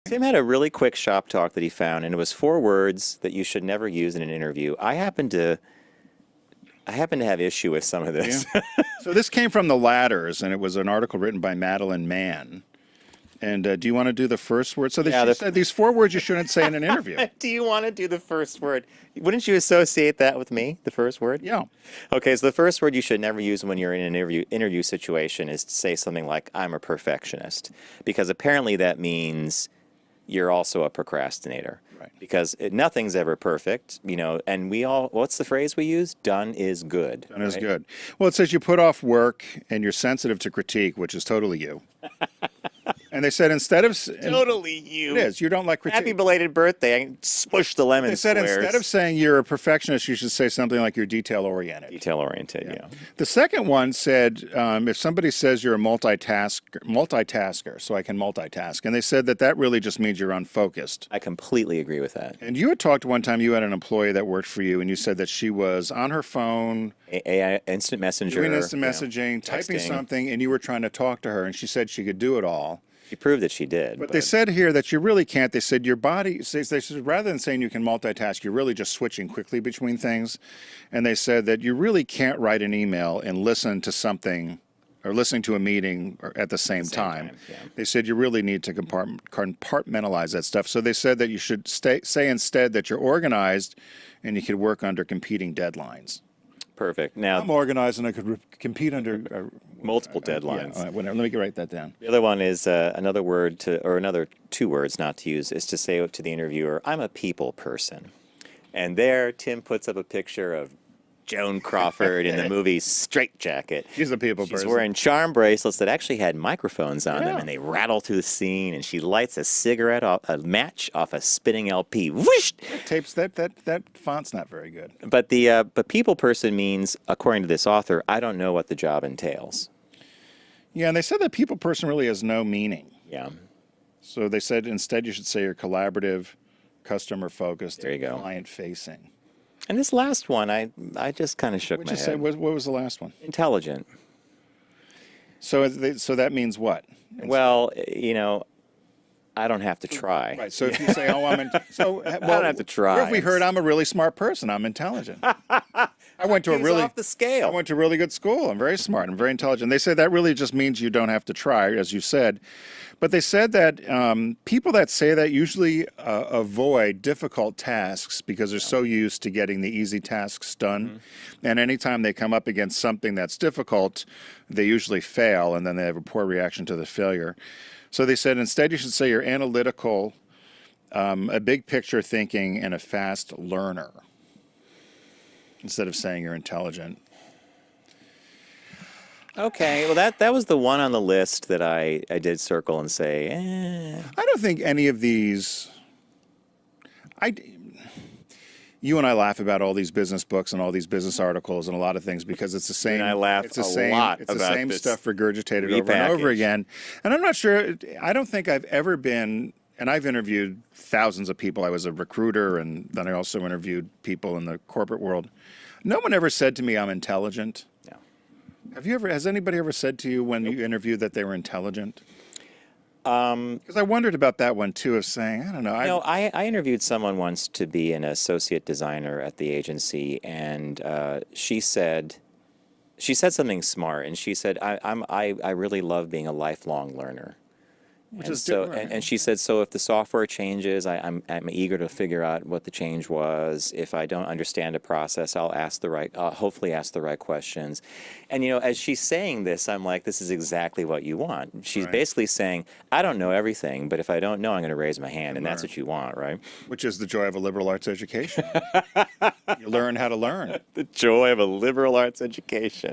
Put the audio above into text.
Tim had a really quick shop talk that he found, and it was 4 words that you should never use in an interview. I happen to have issue with some of Yeah. this. So this came from the Ladders, and it was an article written by Madeline Mann. And do you want to do the first word? So Yeah, she said these 4 words you shouldn't say in an interview. Do you want to do the first word? Wouldn't you associate that with me, the first word? Yeah. Okay, so the first word you should never use when you're in an interview situation is to say something like, I'm a perfectionist. Because apparently that means you're also a procrastinator. Right. Because nothing's ever perfect, and what's the phrase we use? Done is good. Done is right? good. Well, it says you put off work and you're sensitive to critique, which is totally you. And they said instead of... Totally you. It is. You don't like critique. Happy belated birthday. I smushed the lemon They said squares. instead of saying you're a perfectionist, you should say something like you're detail-oriented. Detail-oriented, yeah. The second one said if somebody says you're a multitasker, so I can multitask. And they said that really just means you're unfocused. I completely agree with that. And you had talked one time, you had an employee that worked for you, and you said that she was on her phone, AI, instant messenger. doing instant messaging, typing texting. something, and you were trying to talk to her, and she said she could do it all. She proved that she did. But they said here that you really can't. They said your body, they said rather than saying you can multitask, you're really just switching quickly between things. And they said that you really can't write an email and listen to something or listening to a meeting at the same time. Yeah. They said you really need to compartmentalize that stuff. So they said that you should say instead that you're organized and you could work under competing deadlines. Perfect. Now, I'm organized and I could compete under multiple deadlines. Yeah, whatever. Let me write that down. The other one is another word or another 2 words not to use is to say to the interviewer, I'm a people person. And there, Tim puts up a picture of Joan Crawford in the movie Straight Jacket. She's a people She's person. wearing charm bracelets that actually had microphones on them, Yeah. and they rattle through the scene, and she lights a match off a spinning LP. Whoosh! Tapes that font's not very good. But but people person means, according to this author, I don't know what the job entails. Yeah, and they said that people person really has no meaning. Yeah. So they said instead you should say you're collaborative, customer focused, There you go. client facing. And this last one, I just kind of shook Would my you say head. what was the last one? Intelligent. So that means what? Well, I don't have to try. Right. So if you say, "Oh, I don't have to try. What if we heard I'm a really smart person? I'm intelligent. I went to a He's really off the scale. I went to a really good school. I'm very smart. I'm very intelligent." They say that really just means you don't have to try, as you said. But they said that people that say that usually avoid difficult tasks because they're so used to getting the easy tasks done. Mm-hmm. And anytime they come up against something that's difficult, they usually fail, and then they have a poor reaction to the failure. So they said instead you should say you're analytical, a big picture thinking, and a fast learner, instead of saying you're intelligent. Okay, well that was the one on the list that I did circle and say, I don't think any of these. You and I laugh about all these business books and all these business articles and a lot of things because it's the same. And I laugh it's the a same, lot It's the about same this stuff regurgitated over and over repackaged. again. And I'm not sure. I don't think I've ever been. And I've interviewed thousands of people. I was a recruiter, and then I also interviewed people in the corporate world. No one ever said to me, "I'm intelligent." no. Has anybody ever said to you when you interviewed that they were intelligent? Because I wondered about that one too, of saying, I don't know. I interviewed someone once to be an associate designer at the agency, and she said something smart, and she said, I really love being a lifelong learner. Which And is so, different. and she said, so if the software changes, I'm eager to figure out what the change was. If I don't understand a process, I'll hopefully ask the right questions. And as she's saying this, I'm like, this is exactly what you want. She's Right. basically saying, I don't know everything, but if I don't know, I'm going to raise my hand, and that's learn. what you want, right? Which is the joy of a liberal arts education. You learn how to learn. The joy of a liberal arts education.